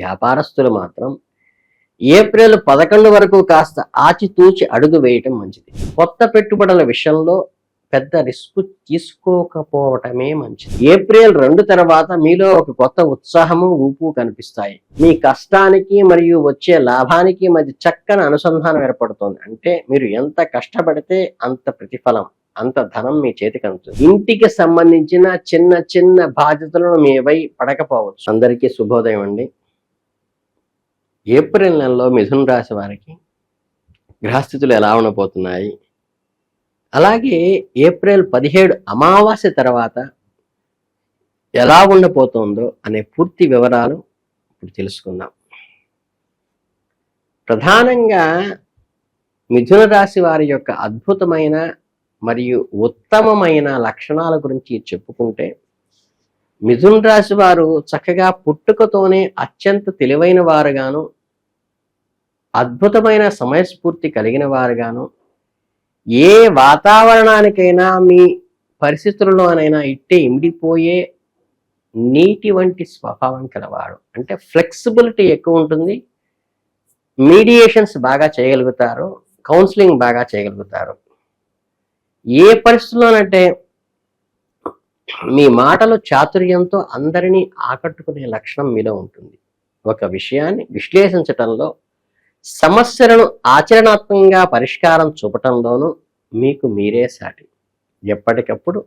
వ్యాపారస్తులు మాత్రం ఏప్రిల్ 11 వరకు కాస్త ఆచితూచి అడుగు వేయటం మంచిది. కొత్త పెట్టుబడుల విషయంలో పెద్ద రిస్క్ తీసుకోకపోవటమే మంచిది. ఏప్రిల్ 2 తర్వాత మీలో ఒక కొత్త ఉత్సాహము ఊపు కనిపిస్తాయి. మీ కష్టానికి మరియు వచ్చే లాభానికి మధ్య చక్కని అనుసంధానం ఏర్పడుతుంది. అంటే మీరు ఎంత కష్టపడితే అంత ప్రతిఫలం, అంత ధనం మీ చేతికి అందుతుంది. ఇంటికి సంబంధించిన చిన్న చిన్న బాధ్యతలను మీపై పడకపోవచ్చు. అందరికీ శుభోదయం అండి. ఏప్రిల్ నెలలో మిథున రాశి వారికి గ్రహస్థితులు ఎలా ఉండబోతున్నాయి, అలాగే ఏప్రిల్ 17 అమావాస్య తర్వాత ఎలా ఉండబోతోందో అనే పూర్తి వివరాలు ఇప్పుడు తెలుసుకుందాం. ప్రధానంగా మిథున రాశి వారి యొక్క అద్భుతమైన మరియు ఉత్తమమైన లక్షణాల గురించి చెప్పుకుంటే, మిథున రాశి వారు చక్కగా పుట్టుకతోనే అత్యంత తెలివైన వారుగాను, అద్భుతమైన సమయస్ఫూర్తి కలిగిన వారుగాను, ఏ వాతావరణానికైనా మీ పరిస్థితుల్లోనైనా ఇట్టే ఇమిడిపోయే నీటి వంటి స్వభావం కలవాడు. అంటే ఫ్లెక్సిబిలిటీ ఎక్కువ ఉంటుంది, మీడియేషన్స్ బాగా చేయగలుగుతారు, కౌన్సిలింగ్ బాగా చేయగలుగుతారు. ఏ పరిస్థితుల్లోనంటే మీ మాటలు చాతుర్యంతో అందరినీ ఆకట్టుకునే లక్షణం మీలో ఉంటుంది. ఒక విషయాన్ని విశ్లేషించటంలో, సమస్యలను ఆచరణాత్మకంగా పరిష్కారం చూపటంలోనూ మీకు మీరే సాటి. ఎప్పటికప్పుడు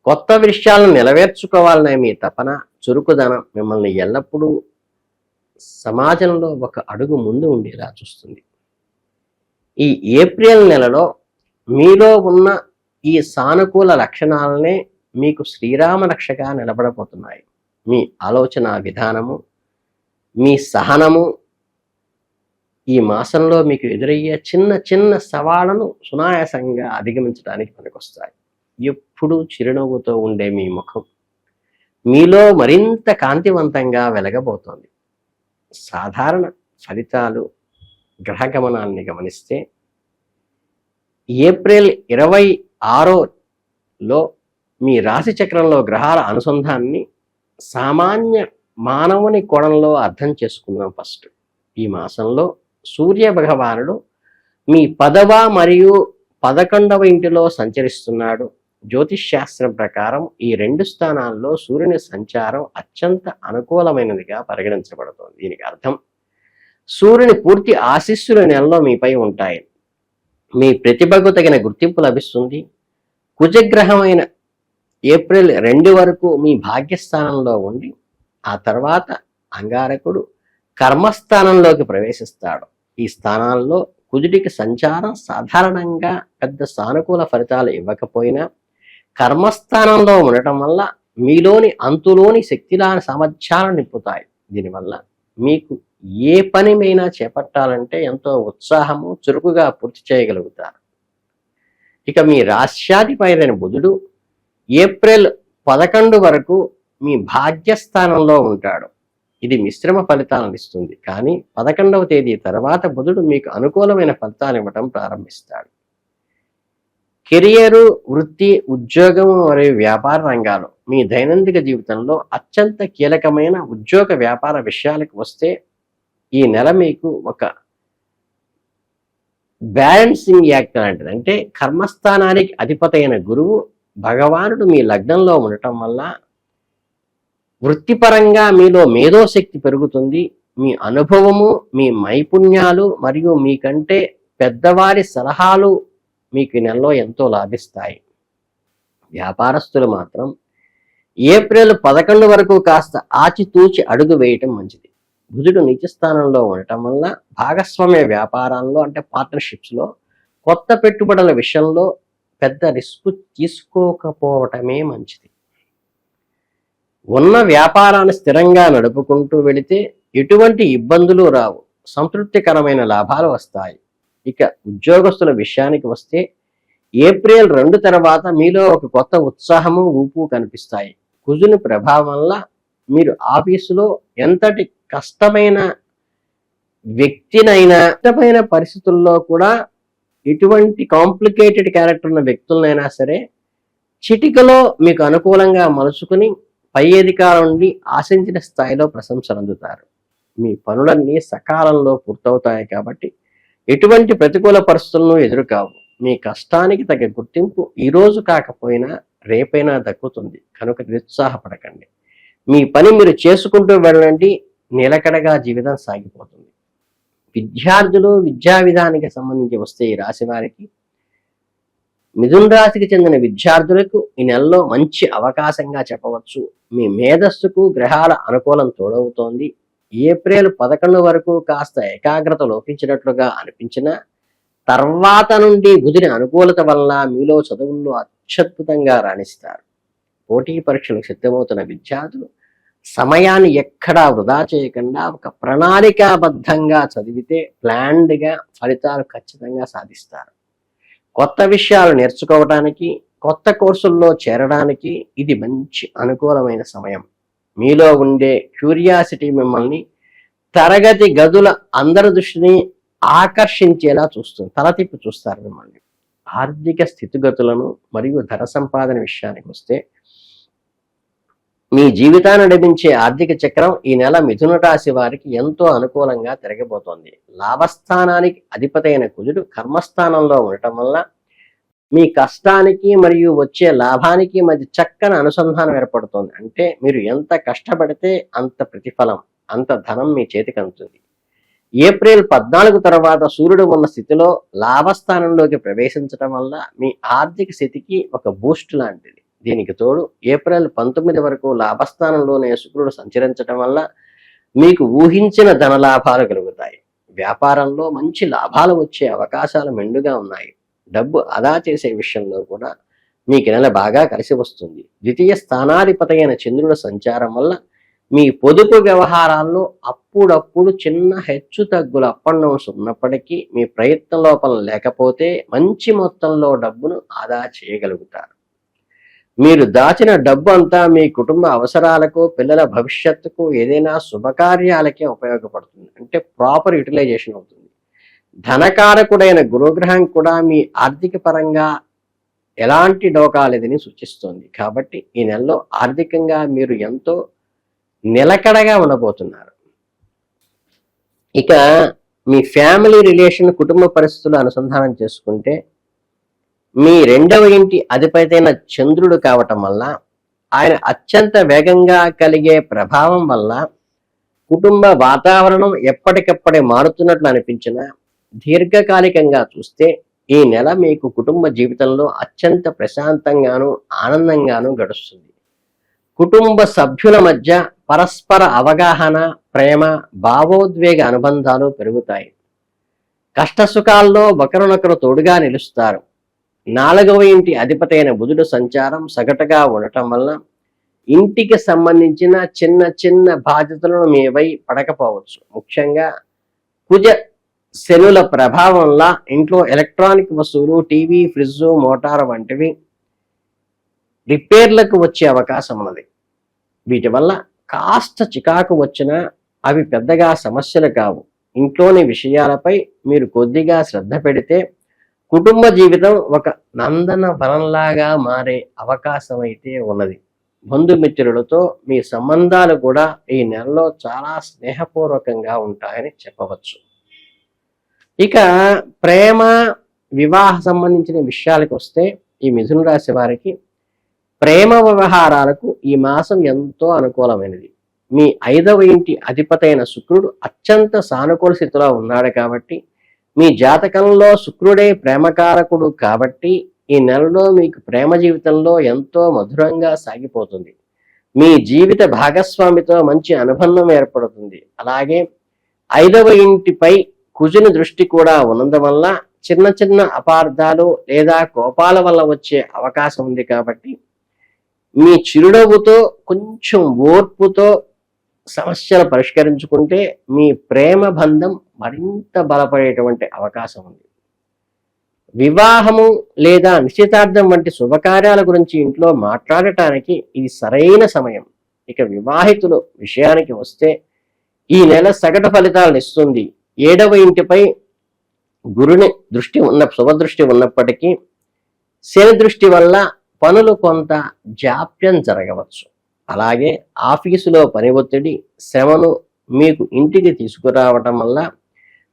కొత్త విషయాలను నెరవేర్చుకోవాలనే మీ తపన, చురుకుదనం మిమ్మల్ని ఎల్లప్పుడూ సమాజంలో ఒక అడుగు ముందు ఉండేలా చూస్తుంది. ఈ ఏప్రిల్ నెలలో మీలో ఉన్న ఈ సానుకూల లక్షణాలనే మీకు శ్రీరామ రక్షగా నిలబడబోతున్నాయి. మీ ఆలోచన విధానము, మీ సహనము ఈ మాసంలో మీకు ఎదురయ్యే చిన్న చిన్న సవాళ్లను సునాయాసంగా అధిగమించడానికి పనికొస్తాయి. ఎప్పుడూ చిరునవ్వుతో ఉండే మీ ముఖం మీలో మరింత కాంతివంతంగా వెలగబోతోంది. సాధారణ ఫలితాలు గ్రహ గమనాన్ని గమనిస్తే, ఏప్రిల్ 26లో మీ రాశి చక్రంలో గ్రహాల అనుసంధానాన్ని సామాన్య మానవుని కోణంలో అర్థం చేసుకుందాం. ఫస్ట్ ఈ మాసంలో సూర్య భగవానుడు మీ 10వ మరియు 11వ ఇంటిలో సంచరిస్తున్నాడు. జ్యోతిష్ శాస్త్రం ప్రకారం ఈ 2 స్థానాల్లో సూర్యుని సంచారం అత్యంత అనుకూలమైనదిగా పరిగణించబడుతోంది. దీనికి అర్థం సూర్యుని పూర్తి ఆశీస్సులు నెలలో మీపై ఉంటాయి. మీ ప్రతిభకు తగిన గుర్తింపు లభిస్తుంది. కుజగ్రహమైన ఏప్రిల్ 2 వరకు మీ భాగ్యస్థానంలో ఉండి, ఆ తర్వాత అంగారకుడు కర్మస్థానంలోకి ప్రవేశిస్తాడు. ఈ స్థానాల్లో కుజుడికి సంచారం సాధారణంగా పెద్ద సానుకూల ఫలితాలు ఇవ్వకపోయినా, కర్మస్థానంలో ఉండటం వల్ల మీలోని అంతులోని శక్తిలాని సామర్థ్యాలను నింపుతాయి. దీనివల్ల మీకు ఏ పనిమైనా చేపట్టాలంటే ఎంతో ఉత్సాహము, చురుకుగా పూర్తి చేయగలుగుతారు. ఇక మీ రాశ్యాధిపైన బుధుడు ఏప్రిల్ 11 వరకు మీ భాగ్యస్థానంలో ఉంటాడు. ఇది మిశ్రమ ఫలితాలను ఇస్తుంది. కానీ 11వ తేదీ తర్వాత బుధుడు మీకు అనుకూలమైన ఫలితాలు ఇవ్వటం ప్రారంభిస్తాడు. కెరియరు, వృత్తి, ఉద్యోగం మరియు వ్యాపార రంగాలు మీ దైనందిక జీవితంలో అత్యంత కీలకమైన ఉద్యోగ వ్యాపార విషయాలకు వస్తే, ఈ నెల మీకు ఒక బ్యాలెన్సింగ్ యాక్ట్ లాంటిది. అంటే కర్మస్థానానికి అధిపతి అయిన గురువు భగవానుడు మీ లగ్నంలో ఉండటం వల్ల వృత్తిపరంగా మీలో మేధోశక్తి పెరుగుతుంది. మీ అనుభవము, మీ నైపుణ్యాలు మరియు మీకంటే పెద్దవారి సలహాలు మీకు ఈ నెలలో ఎంతో లాభిస్తాయి. వ్యాపారస్తులు మాత్రం ఏప్రిల్ 11 వరకు కాస్త ఆచితూచి అడుగు వేయటం మంచిది. బుధుడు నీచ స్థానంలో ఉండటం వల్ల భాగస్వామ్య వ్యాపారాల్లో, అంటే పార్ట్నర్షిప్స్లో, కొత్త పెట్టుబడుల విషయంలో పెద్ద రిస్క్ తీసుకోకపోవటమే మంచిది. ఉన్న వ్యాపారాన్ని స్థిరంగా నడుపుకుంటూ వెళితే ఎటువంటి ఇబ్బందులు రావు, సంతృప్తికరమైన లాభాలు వస్తాయి. ఇక ఉద్యోగస్తుల విషయానికి వస్తే, ఏప్రిల్ 2 తర్వాత మీలో ఒక కొత్త ఉత్సాహము, ఊపు కనిపిస్తాయి. కుజుని ప్రభావం వల్ల మీరు ఆఫీసులో ఎంతటి కష్టమైన వ్యక్తినైనా, కష్టమైన పరిస్థితుల్లో కూడా, ఎటువంటి కాంప్లికేటెడ్ క్యారెక్టర్ ఉన్న వ్యక్తులనైనా సరే చిటికలో మీకు అనుకూలంగా మలుచుకుని పై అధికారం నుండి ఆశించిన స్థాయిలో ప్రశంసలు అందుతారు. మీ పనులన్నీ సకాలంలో పూర్తవుతాయి కాబట్టి ఎటువంటి ప్రతికూల పరిస్థితులను ఎదురుకావు. మీ కష్టానికి తగ్గ గుర్తింపు ఈరోజు కాకపోయినా రేపైనా దక్కుతుంది కనుక నిరుత్సాహపడకండి. మీ పని మీరు చేసుకుంటూ వెళ్ళండి, నిలకడగా జీవితం సాగిపోతుంది. విద్యార్థులు విద్యా విధానానికి సంబంధించి వస్తే ఈ రాశి వారికి, మిథున రాశికి చెందిన విద్యార్థులకు ఈ నెలలో మంచి అవకాశంగా చెప్పవచ్చు. మీ మేధస్సుకు గ్రహాల అనుకూలం తోడవుతోంది. ఏప్రిల్ 11 వరకు కాస్త ఏకాగ్రత లోపించినట్లుగా అనిపించిన తర్వాత నుండి బుధుని అనుకూలత వల్ల మీలో చదువుల్లో అత్యద్భుతంగా రాణిస్తారు. పోటీ పరీక్షలకు సిద్ధమవుతున్న విద్యార్థులు సమయాన్ని ఎక్కడా వృధా చేయకుండా ఒక ప్రణాళికాబద్ధంగా చదివితే ప్లాన్డ్గా ఫలితాలు ఖచ్చితంగా సాధిస్తారు. కొత్త విషయాలు నేర్చుకోవడానికి, కొత్త కోర్సుల్లో చేరడానికి ఇది మంచి అనుకూలమైన సమయం. మీలో ఉండే క్యూరియాసిటీ మిమ్మల్ని తరగతి గదుల అందరి దృష్టిని ఆకర్షించేలా చూస్తుంది, తలతిప్పి చూస్తారు మిమ్మల్ని. ఆర్థిక స్థితిగతులను మరియు ధన సంపాదన విషయానికి వస్తే, మీ జీవితాన్ని నడిపించే ఆర్థిక చక్రం ఈ నెల మిథున రాశి వారికి ఎంతో అనుకూలంగా తిరగబోతోంది. లాభస్థానానికి అధిపతైన కుజుడు కర్మస్థానంలో ఉండటం వల్ల మీ కష్టానికి మరియు వచ్చే లాభానికి మధ్య చక్కని అనుసంధానం ఏర్పడుతోంది. అంటే మీరు ఎంత కష్టపడితే అంత ప్రతిఫలం, అంత ధనం మీ చేతికి అందుతుంది. ఏప్రిల్ 14 తర్వాత సూర్యుడు ఉన్న స్థితిలో లాభస్థానంలోకి ప్రవేశించడం వల్ల మీ ఆర్థిక స్థితికి ఒక బూస్ట్ లాంటిది. దీనికి తోడు ఏప్రిల్ 19 వరకు లాభస్థానంలోనే శుక్రుడు సంచరించడం వల్ల మీకు ఊహించిన ధన లాభాలు కలుగుతాయి. వ్యాపారంలో మంచి లాభాలు వచ్చే అవకాశాలు మెండుగా ఉన్నాయి. డబ్బు ఆదా చేసే విషయంలో కూడా మీకు నెల బాగా కలిసి వస్తుంది. ద్వితీయ స్థానాధిపతి అయిన చంద్రుడి సంచారం వల్ల మీ పొదుపు వ్యవహారాల్లో అప్పుడప్పుడు చిన్న హెచ్చు తగ్గుల అప్ అండ్ డౌన్స్ ఉన్నప్పటికీ మీ ప్రయత్నం లోపల లేకపోతే మంచి మొత్తంలో డబ్బును ఆదా చేయగలుగుతారు. మీరు దాచిన డబ్బు అంతా మీ కుటుంబ అవసరాలకు, పిల్లల భవిష్యత్తుకు, ఏదైనా శుభకార్యాలకే ఉపయోగపడుతుంది. అంటే ప్రాపర్ యూటిలైజేషన్ అవుతుంది. ధనకారకుడైన గురుగ్రహం కూడా మీ ఆర్థిక పరంగా ఎలాంటి డోకా లేదని సూచిస్తోంది. కాబట్టి ఈ నెలలో ఆర్థికంగా మీరు ఎంతో నిలకడగా ఉండబోతున్నారు. ఇక మీ ఫ్యామిలీ రిలేషన్, కుటుంబ పరిస్థితులు అనుసంధానం చేసుకుంటే, మీ 2వ ఇంటి అధిపతైన చంద్రుడు కావటం వల్ల ఆయన అత్యంత వేగంగా కలిగే ప్రభావం వల్ల కుటుంబ వాతావరణం ఎప్పటికప్పుడే మారుతున్నట్లు అనిపించిన, దీర్ఘకాలికంగా చూస్తే ఈ నెల మీకు కుటుంబ జీవితంలో అత్యంత ప్రశాంతంగాను ఆనందంగాను గడుస్తుంది. కుటుంబ సభ్యుల మధ్య పరస్పర అవగాహన, ప్రేమ, భావోద్వేగ అనుబంధాలు పెరుగుతాయి. కష్టసుఖాల్లో ఒకరినొకరు తోడుగా నిలుస్తారు. 4వ ఇంటి అధిపతైన బుధుడు సంచారం సగటుగా ఉండటం వల్ల ఇంటికి సంబంధించిన చిన్న చిన్న బాధ్యతలను మీపై పడకపోవచ్చు. ముఖ్యంగా కుజ శనుల ప్రభావం వల్ల ఇంట్లో ఎలక్ట్రానిక్ వస్తువులు, టీవీ, ఫ్రిడ్జ్, మోటార్ వంటివి రిపేర్లకు వచ్చే అవకాశం ఉన్నది. వీటి వల్ల కాస్త చికాకు వచ్చినా అవి పెద్దగా సమస్యలు కావు. ఇంట్లోని విషయాలపై మీరు కొద్దిగా శ్రద్ధ పెడితే కుటుంబ జీవితం ఒక నందన వనంలాగా మారే అవకాశం అయితే ఉన్నది. బంధుమిత్రులతో మీ సంబంధాలు కూడా ఈ నెలలో చాలా స్నేహపూర్వకంగా ఉంటాయని చెప్పవచ్చు. ఇక ప్రేమ, వివాహ సంబంధించిన విషయాలకు వస్తే, ఈ మిథున రాశి వారికి ప్రేమ వ్యవహారాలకు ఈ మాసం ఎంతో అనుకూలమైనది. మీ 5వ ఇంటి అధిపతైన శుక్రుడు అత్యంత సానుకూల స్థితిలో ఉన్నాడు కాబట్టి, మీ జాతకంలో శుక్రుడే ప్రేమకారకుడు కాబట్టి ఈ నెలలో మీకు ప్రేమ జీవితంలో ఎంతో మధురంగా సాగిపోతుంది. మీ జీవిత భాగస్వామితో మంచి అనుబంధం ఏర్పడుతుంది. అలాగే 5వ ఇంటిపై కుజుని దృష్టి కూడా ఉన్నందువల్ల చిన్న చిన్న అపార్థాలు లేదా కోపాల వల్ల వచ్చే అవకాశం ఉంది. కాబట్టి మీ చిరునవ్వుతో, కొంచెం ఓర్పుతో సమస్యలు పరిష్కరించుకుంటే మీ ప్రేమ బంధం మరింత బలపడేటువంటి అవకాశం ఉంది. వివాహము లేదా నిశ్చితార్థం వంటి శుభకార్యాల గురించి ఇంట్లో మాట్లాడటానికి ఇది సరైన సమయం. ఇక వివాహితుల విషయానికి వస్తే ఈ నెల సగటు ఫలితాలను ఇస్తుంది. 7వ ఇంటిపై గురుని దృష్టి శుభదృష్టి ఉన్నప్పటికీ శని దృష్టి వల్ల పనులు కొంత జాప్యం జరగవచ్చు. అలాగే ఆఫీసులో పని ఒత్తిడి, శ్రమను మీకు ఇంటికి తీసుకురావటం వల్ల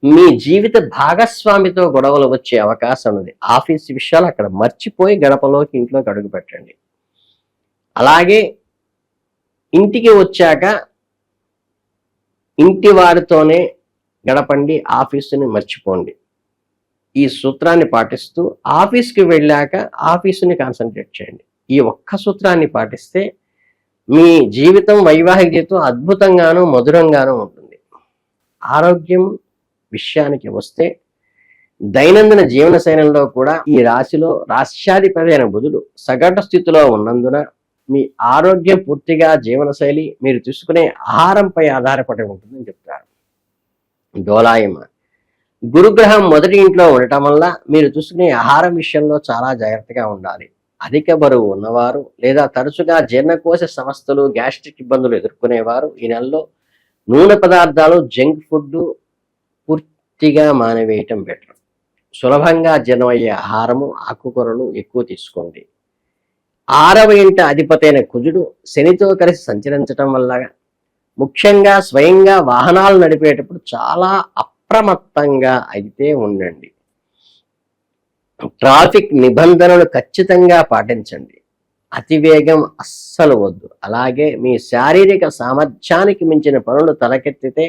మీ జీవిత భాగస్వామితో గొడవలు వచ్చే అవకాశం ఉంది. ఆఫీస్ విషయాలు అక్కడ మర్చిపోయి గడపలోకి ఇంట్లోకి అడుగు పెట్టండి. అలాగే ఇంటికి వచ్చాక ఇంటి వారితోనే గడపండి, ఆఫీసుని మర్చిపోండి. ఈ సూత్రాన్ని పాటిస్తూ ఆఫీస్కి వెళ్ళాక ఆఫీసుని కాన్సన్ట్రేట్ చేయండి. ఈ ఒక్క సూత్రాన్ని పాటిస్తే మీ జీవితం, వైవాహిక జీవితం అద్భుతంగాను మధురంగాను ఉంటుంది. ఆరోగ్యం విషయానికి వస్తే దైనందిన జీవన శైలిలో కూడా ఈ రాశిలో రాశ్యాధిపతి అయిన బుధుడు సగటు స్థితిలో ఉన్నందున మీ ఆరోగ్యం పూర్తిగా జీవనశైలి, మీరు తీసుకునే ఆహారంపై ఆధారపడి ఉంటుందని చెప్తారు. డోలాయమ గురుగ్రహం మొదటి ఇంట్లో ఉండటం వల్ల మీరు తీసుకునే ఆహారం విషయంలో చాలా జాగ్రత్తగా ఉండాలి. అధిక బరువు ఉన్నవారు లేదా తరచుగా జీర్ణకోశ సమస్యలు, గ్యాస్ట్రిక్ ఇబ్బందులు ఎదుర్కొనేవారు ఈ నెలలో నూనె పదార్థాలు, జంక్ ఫుడ్ పూర్తిగా మానివేయటం బెటర్. సులభంగా జీర్ణమయ్యే ఆహారము, ఆకుకూరలు ఎక్కువ తీసుకోండి. 6వ ఇంట అధిపతైన కుజుడు శనితో కలిసి సంచరించటం వల్ల ముఖ్యంగా స్వయంగా వాహనాలు నడిపేటప్పుడు చాలా అప్రమత్తంగా అయితే ఉండండి. ట్రాఫిక్ నిబంధనలు ఖచ్చితంగా పాటించండి. అతివేగం అస్సలు వద్దు. అలాగే మీ శారీరక సామర్థ్యానికి మించిన పనులు తలకెత్తితే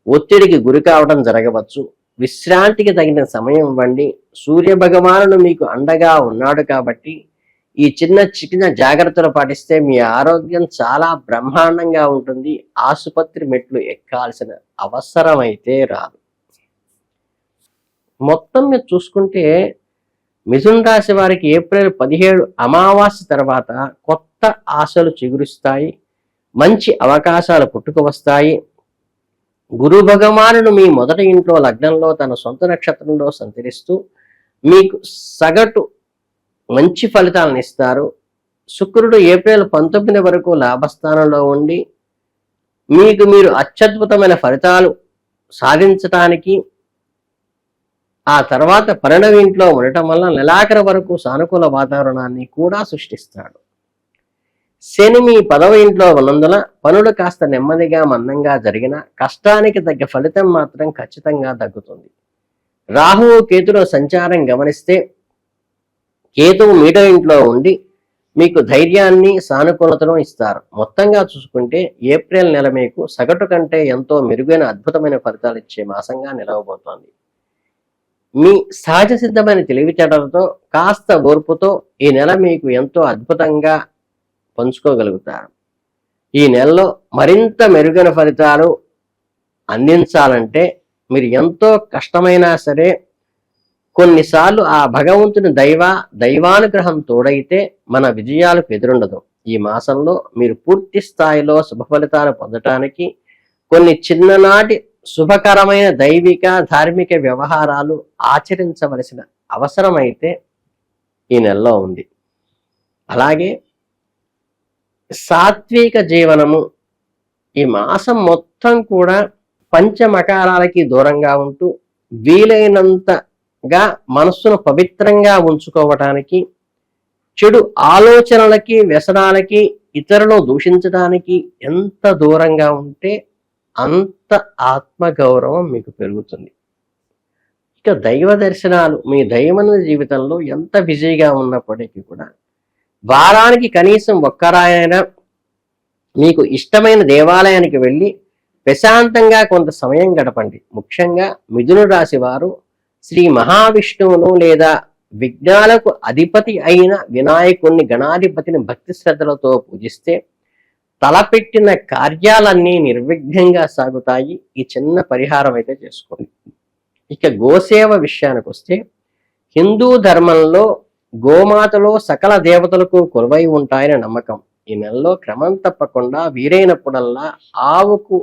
ఒత్తిడికి గురి కావడం జరగవచ్చు. విశ్రాంతికి తగిన సమయం ఇవ్వండి. సూర్య భగవానుడు మీకు అండగా ఉన్నాడు కాబట్టి ఈ చిన్న జాగ్రత్తలు పాటిస్తే మీ ఆరోగ్యం చాలా బ్రహ్మాండంగా ఉంటుంది. ఆసుపత్రి మెట్లు ఎక్కాల్సిన అవసరం అయితే రాదు. మొత్తం మీరు చూసుకుంటే మిథున రాశి వారికి ఏప్రిల్ 17 అమావాస్య తర్వాత కొత్త ఆశలు చిగురిస్తాయి. మంచి అవకాశాలు పుట్టుకు వస్తాయి. గురు భగవానుడు మీ మొదటి ఇంట్లో లగ్నంలో తన సొంత నక్షత్రంలో సంచరిస్తూ మీకు సగటు మంచి ఫలితాలను ఇస్తారు. శుక్రుడు ఏప్రిల్ 19 వరకు లాభస్థానంలో ఉండి మీరు అత్యద్భుతమైన ఫలితాలు సాధించటానికి, ఆ తర్వాత 12వ ఇంట్లో ఉండటం వల్ల నెలాఖరు వరకు సానుకూల వాతావరణాన్ని కూడా సృష్టిస్తాడు. శని మీ 10వ ఇంట్లో ఉన్నందున పనులు కాస్త నెమ్మదిగా మందంగా జరిగిన కష్టానికి తగ్గ ఫలితం మాత్రం ఖచ్చితంగా తగ్గుతుంది. రాహువు కేతుల సంచారం గమనిస్తే కేతువు మీటో ఇంట్లో ఉండి మీకు ధైర్యాన్ని, సానుకూలతను ఇస్తారు. మొత్తంగా చూసుకుంటే ఏప్రిల్ నెల మీకు సగటు కంటే ఎంతో మెరుగైన అద్భుతమైన ఫలితాలు ఇచ్చే మాసంగా నిలవబోతోంది. మీ సహజ సిద్ధమైన తెలివితేటలతో, కాస్త ఓర్పుతో ఈ నెల మీకు ఎంతో అద్భుతంగా పంచుకోగలుగుతారు. ఈ నెలలో మరింత మెరుగైన ఫలితాలు అందించాలంటే మీరు ఎంతో కష్టమైనా సరే కొన్నిసార్లు ఆ భగవంతుని దైవానుగ్రహం తోడైతే మన విజయాలకు ఎదురుండదు. ఈ మాసంలో మీరు పూర్తి స్థాయిలో శుభ ఫలితాలు పొందటానికి కొన్ని చిన్ననాటి శుభకరమైన దైవిక, ధార్మిక వ్యవహారాలు ఆచరించవలసిన అవసరం అయితే ఈ నెలలో ఉంది. అలాగే సాత్విక జీవనము ఈ మాసం మొత్తం కూడా పంచమకారాలకి దూరంగా ఉంటూ వీలైనంతగా మనస్సును పవిత్రంగా ఉంచుకోవటానికి, చెడు ఆలోచనలకి, వ్యసనాలకి, ఇతరులను దూషించడానికి ఎంత దూరంగా ఉంటే అంత ఆత్మగౌరవం మీకు పెరుగుతుంది. ఇక దైవ దర్శనాలు మీ దైనందిన జీవితంలో ఎంత బిజీగా ఉన్నప్పటికీ కూడా వారానికి కనీసం ఒక్కరాయైనా మీకు ఇష్టమైన దేవాలయానికి వెళ్ళి ప్రశాంతంగా కొంత సమయం గడపండి. ముఖ్యంగా మిథున రాశి వారు శ్రీ మహావిష్ణువును లేదా విఘ్నాలకు అధిపతి అయిన వినాయకుణ్ణి, గణాధిపతిని భక్తి శ్రద్ధలతో పూజిస్తే తలపెట్టిన కార్యాలన్నీ నిర్విఘ్నంగా సాగుతాయి. ఈ చిన్న పరిహారం అయితే చేసుకోండి. ఇక గోసేవ విషయానికి వస్తే హిందూ ధర్మంలో గోమాతలో సకల దేవతలకు కొలువై ఉంటాయని నమ్మకం. ఈ నెలలో క్రమం తప్పకుండా వీలైనప్పుడల్లా ఆవుకు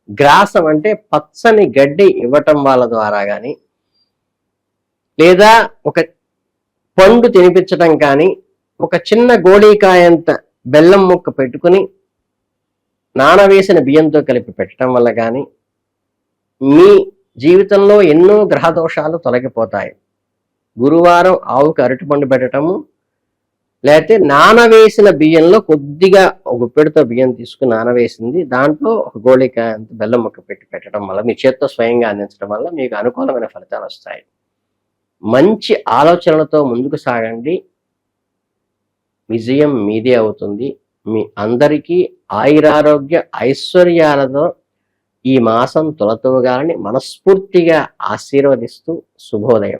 గ్రాసం అంటే పచ్చని గడ్డి ఇవ్వటం వాళ్ళ ద్వారా కానీ, లేదా ఒక పండు తినిపించటం కానీ, ఒక చిన్న గోళీకాయంత బెల్లం ముక్క పెట్టుకుని నానవేసిన బియ్యంతో కలిపి పెట్టడం వల్ల కానీ మీ జీవితంలో ఎన్నో గ్రహ దోషాలు తొలగిపోతాయి. గురువారం ఆవుకు అరటిపండు పెట్టడము, లేకపోతే నానవేసిన బియ్యంలో కొద్దిగా ఒక గుప్పెడుతో బియ్యం తీసుకుని నానవేసింది దాంట్లో ఒక గోళిక అంత బెల్లం ముక్క పెట్టి పెట్టడం వల్ల మీ చేత్తో స్వయంగా అందించడం వల్ల మీకు అనుకూలమైన ఫలితాలు వస్తాయి. మంచి ఆలోచనలతో ముందుకు సాగండి, విజయం మీదే అవుతుంది. మీ అందరికీ ఆయురారోగ్య ఐశ్వర్యాలతో ఈ మాసం తొలతూగాలని మనస్ఫూర్తిగా ఆశీర్వదిస్తూ శుభోదయం.